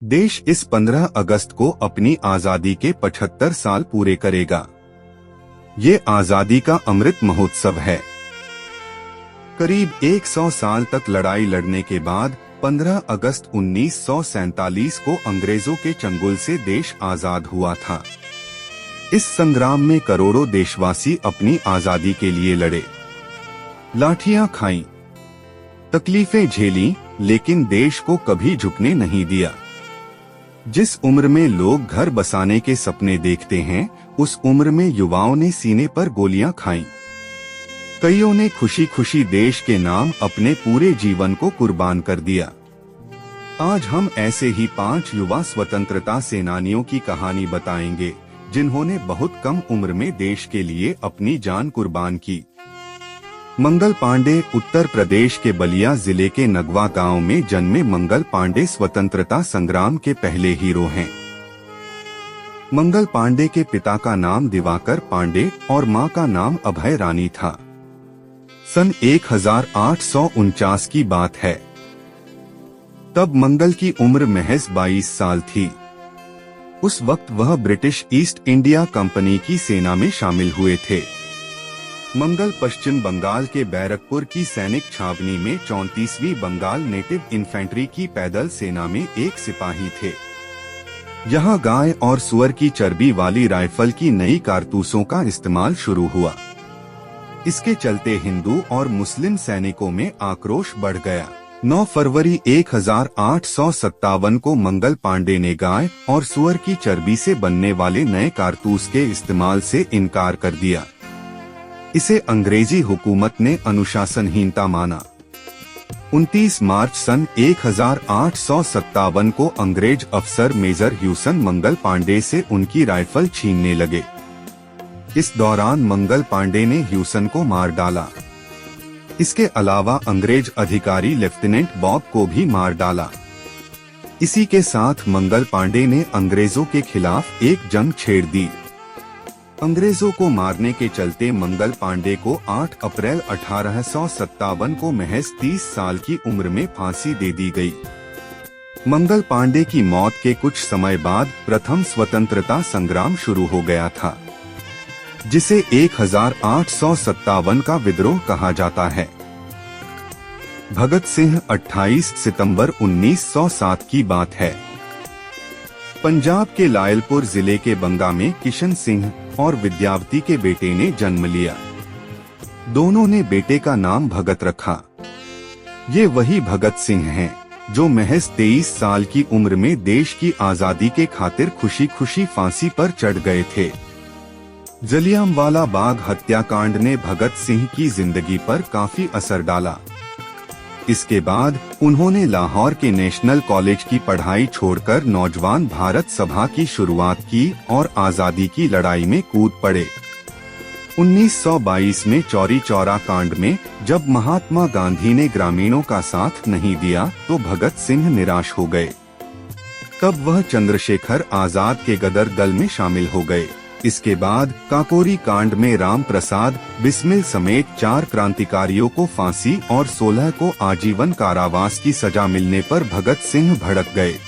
देश इस 15 अगस्त को अपनी आजादी के 75 साल पूरे करेगा। ये आजादी का अमृत महोत्सव है। करीब 100 साल तक लड़ाई लड़ने के बाद 15 अगस्त 1947 को अंग्रेजों के चंगुल से देश आजाद हुआ था। इस संग्राम में करोड़ों देशवासी अपनी आजादी के लिए लड़े, लाठियां खाईं, तकलीफें झेलीं, लेकिन देश को कभी झुकने नहीं दिया। जिस उम्र में लोग घर बसाने के सपने देखते हैं, उस उम्र में युवाओं ने सीने पर गोलियां खाईं। कईयों ने खुशी खुशी देश के नाम अपने पूरे जीवन को कुर्बान कर दिया। आज हम ऐसे ही 5 युवा स्वतंत्रता सेनानियों की कहानी बताएंगे, जिन्होंने बहुत कम उम्र में देश के लिए अपनी जान कुर्बान की। मंगल पांडे उत्तर प्रदेश के बलिया जिले के नगवा गांव में जन्मे मंगल पांडे स्वतंत्रता संग्राम के पहले हीरो हैं। मंगल पांडे के पिता का नाम दिवाकर पांडे और मां का नाम अभय रानी था। सन 1849 की बात है। तब मंगल की उम्र महज 22 साल थी। उस वक्त वह ब्रिटिश ईस्ट इंडिया कंपनी की सेना में शामिल हुए थे। मंगल पश्चिम बंगाल के बैरकपुर की सैनिक छावनी में 34वीं बंगाल नेटिव इन्फेंट्री की पैदल सेना में एक सिपाही थे। यहाँ गाय और सुअर की चर्बी वाली राइफल की नई कारतूसों का इस्तेमाल शुरू हुआ। इसके चलते हिंदू और मुस्लिम सैनिकों में आक्रोश बढ़ गया। 9 फरवरी 1857 को मंगल पांडे ने गाय और सुअर की चर्बी से बनने वाले नए कारतूस के इस्तेमाल से इनकार कर दिया। इसे अंग्रेजी हुकूमत ने अनुशासनहीनता माना। 29 मार्च सन 1857 को अंग्रेज अफसर मेजर ह्यूसन मंगल पांडे से उनकी राइफल छीनने लगे। इस दौरान मंगल पांडे ने ह्यूसन को मार डाला। इसके अलावा अंग्रेज अधिकारी लेफ्टिनेंट बॉब को भी मार डाला। इसी के साथ मंगल पांडे ने अंग्रेजों के खिलाफ एक जंग छेड़ दी। अंग्रेजों को मारने के चलते मंगल पांडे को 8 अप्रैल 1857 को महज 30 साल की उम्र में फांसी दे दी गई। मंगल पांडे की मौत के कुछ समय बाद प्रथम स्वतंत्रता संग्राम शुरू हो गया था, जिसे 1857 का विद्रोह कहा जाता है। भगत सिंह 28 सितंबर 1907 की बात है। पंजाब के लायलपुर जिले के बंगा में किशन सिंह और विद्यावती के बेटे ने जन्म लिया। दोनों ने बेटे का नाम भगत रखा। ये वही भगत सिंह हैं, जो महज 23 साल की उम्र में देश की आजादी के खातिर खुशी खुशी फांसी पर चढ़ गए थे। जलियांवाला बाग हत्याकांड ने भगत सिंह की जिंदगी पर काफी असर डाला। इसके बाद उन्होंने लाहौर के नेशनल कॉलेज की पढ़ाई छोड़कर नौजवान भारत सभा की शुरुआत की और आजादी की लड़ाई में कूद पड़े। 1922 में चौरी चौरा कांड में जब महात्मा गांधी ने ग्रामीणों का साथ नहीं दिया तो भगत सिंह निराश हो गए। तब वह चंद्रशेखर आजाद के गदर दल में शामिल हो गए। इसके बाद काकोरी कांड में राम प्रसाद बिस्मिल समेत 4 क्रांतिकारियों को फांसी और 16 को आजीवन कारावास की सजा मिलने पर भगत सिंह भड़क गए।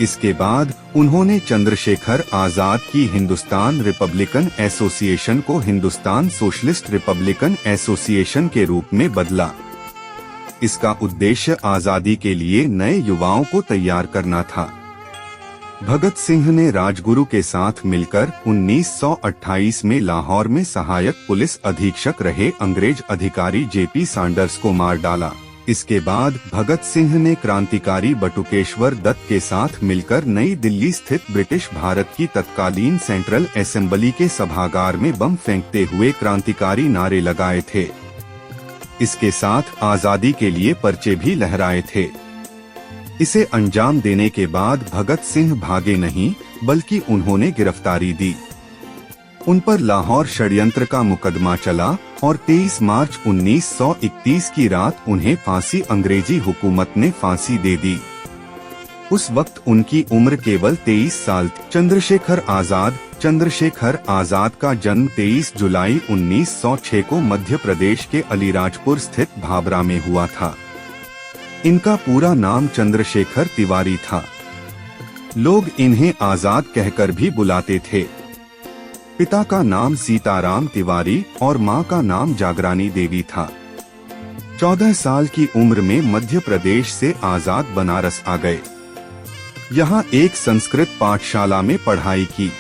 इसके बाद उन्होंने चंद्रशेखर आजाद की हिंदुस्तान रिपब्लिकन एसोसिएशन को हिंदुस्तान सोशलिस्ट रिपब्लिकन एसोसिएशन के रूप में बदला। इसका उद्देश्य आजादी के लिए नए युवाओं को तैयार करना था। भगत सिंह ने राजगुरु के साथ मिलकर 1928 में लाहौर में सहायक पुलिस अधीक्षक रहे अंग्रेज अधिकारी जेपी सैंडर्स को मार डाला। इसके बाद भगत सिंह ने क्रांतिकारी बटुकेश्वर दत्त के साथ मिलकर नई दिल्ली स्थित ब्रिटिश भारत की तत्कालीन सेंट्रल असेंबली के सभागार में बम फेंकते हुए क्रांतिकारी नारे लगाए थे। इसके साथ आजादी के लिए पर्चे भी लहराए थे। इसे अंजाम देने के बाद भगत सिंह भागे नहीं, बल्कि उन्होंने गिरफ्तारी दी। उन पर लाहौर षड्यंत्र का मुकदमा चला और 23 मार्च 1931 की रात उन्हें फांसी अंग्रेजी हुकूमत ने फांसी दे दी। उस वक्त उनकी उम्र केवल 23 साल थी। चंद्रशेखर आजाद का जन्म 23 जुलाई 1906 को मध्य प्रदेश के अलीराजपुर स्थित भाबरा में हुआ था। इनका पूरा नाम चंद्रशेखर तिवारी था। लोग इन्हें आजाद कहकर भी बुलाते थे। पिता का नाम सीताराम तिवारी और मां का नाम जागरानी देवी था। 14 साल की उम्र में मध्य प्रदेश से आजाद बनारस आ गए। यहाँ एक संस्कृत पाठशाला में पढ़ाई की।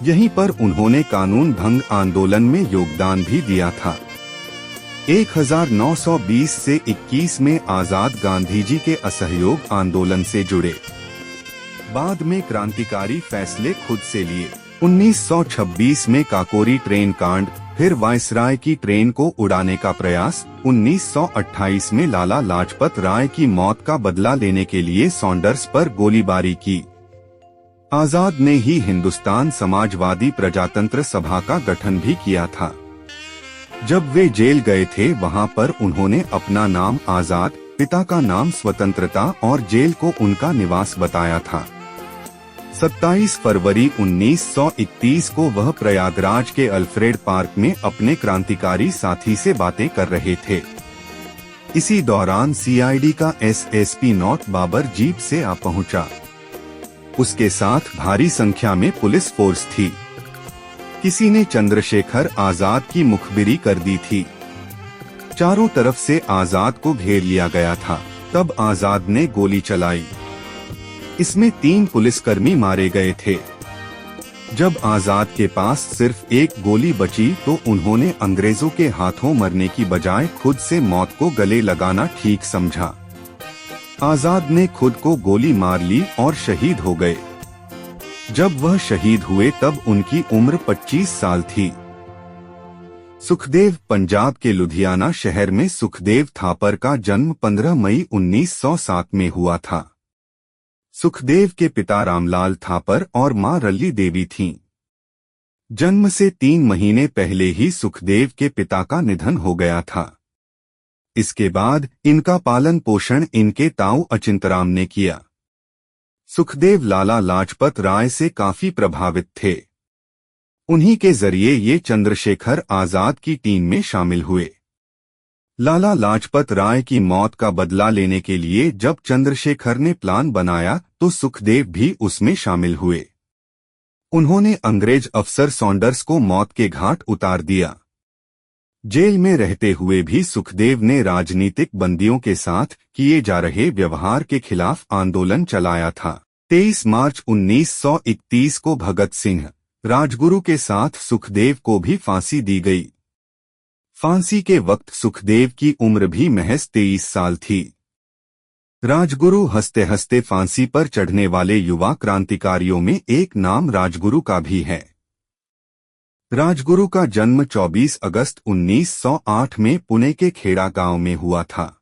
यहीं पर उन्होंने कानून भंग आंदोलन में योगदान भी दिया था। 1920 से 21 में आजाद गांधी जी के असहयोग आंदोलन से जुड़े। बाद में क्रांतिकारी फैसले खुद से लिए। 1926 में काकोरी ट्रेन कांड, फिर वायसराय की ट्रेन को उड़ाने का प्रयास। 1928 में लाला लाजपत राय की मौत का बदला लेने के लिए सॉन्डर्स पर गोलीबारी की। आजाद ने ही हिंदुस्तान समाजवादी प्रजातंत्र सभा का गठन भी किया था। जब वे जेल गए थे वहां पर उन्होंने अपना नाम आजाद, पिता का नाम स्वतंत्रता और जेल को उनका निवास बताया था। 27 फरवरी 1931 को वह प्रयागराज के अल्फ्रेड पार्क में अपने क्रांतिकारी साथी से बातें कर रहे थे। इसी दौरान सीआईडी का एसएसपी नॉट बाबर जीप से आ पहुंचा। उसके साथ भारी संख्या में पुलिस फोर्स थी। किसी ने चंद्रशेखर आजाद की मुखबिरी कर दी थी। चारों तरफ से आजाद को घेर लिया गया था। तब आजाद ने गोली चलाई। इसमें 3 पुलिसकर्मी मारे गए थे। जब आजाद के पास सिर्फ एक गोली बची तो उन्होंने अंग्रेजों के हाथों मरने की बजाय खुद से मौत को गले लगाना ठीक समझा। आजाद ने खुद को गोली मार ली और शहीद हो गए। जब वह शहीद हुए तब उनकी उम्र 25 साल थी। सुखदेव पंजाब के लुधियाना शहर में सुखदेव थापर का जन्म 15 मई 1907 में हुआ था। सुखदेव के पिता रामलाल थापर और मां रल्ली देवी थीं। जन्म से 3 महीने पहले ही सुखदेव के पिता का निधन हो गया था। इसके बाद इनका पालन पोषण इनके ताऊ अचिंतराम ने किया। सुखदेव लाला लाजपत राय से काफी प्रभावित थे। उन्हीं के जरिए ये चंद्रशेखर आजाद की टीम में शामिल हुए। लाला लाजपत राय की मौत का बदला लेने के लिए जब चंद्रशेखर ने प्लान बनाया तो सुखदेव भी उसमें शामिल हुए। उन्होंने अंग्रेज अफसर सॉन्डर्स को मौत के घाट उतार दिया। जेल में रहते हुए भी सुखदेव ने राजनीतिक बंदियों के साथ किए जा रहे व्यवहार के खिलाफ आंदोलन चलाया था। 23 मार्च 1931 को भगत सिंह, राजगुरु के साथ सुखदेव को भी फांसी दी गई। फांसी के वक्त सुखदेव की उम्र भी महज 23 साल थी। राजगुरु हंसते हंसते फांसी पर चढ़ने वाले युवा क्रांतिकारियों में एक नाम राजगुरु का भी है। राजगुरु का जन्म 24 अगस्त 1908 में पुणे के खेड़ा गांव में हुआ था।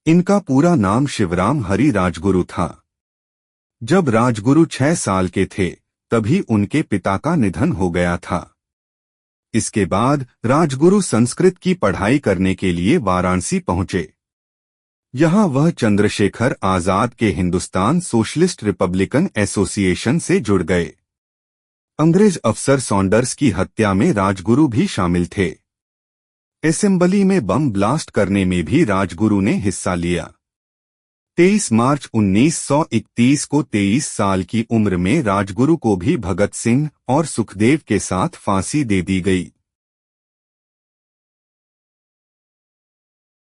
इनका पूरा नाम शिवराम हरि राजगुरु था। जब राजगुरु 6 साल के थे तभी उनके पिता का निधन हो गया था। इसके बाद राजगुरु संस्कृत की पढ़ाई करने के लिए वाराणसी पहुंचे। यहाँ वह चंद्रशेखर आजाद के हिंदुस्तान सोशलिस्ट रिपब्लिकन एसोसिएशन से जुड़ गए। अंग्रेज अफसर सॉन्डर्स की हत्या में राजगुरु भी शामिल थे। असेंबली में बम ब्लास्ट करने में भी राजगुरु ने हिस्सा लिया। 23 मार्च 1931 को 23 साल की उम्र में राजगुरु को भी भगत सिंह और सुखदेव के साथ फांसी दे दी गई।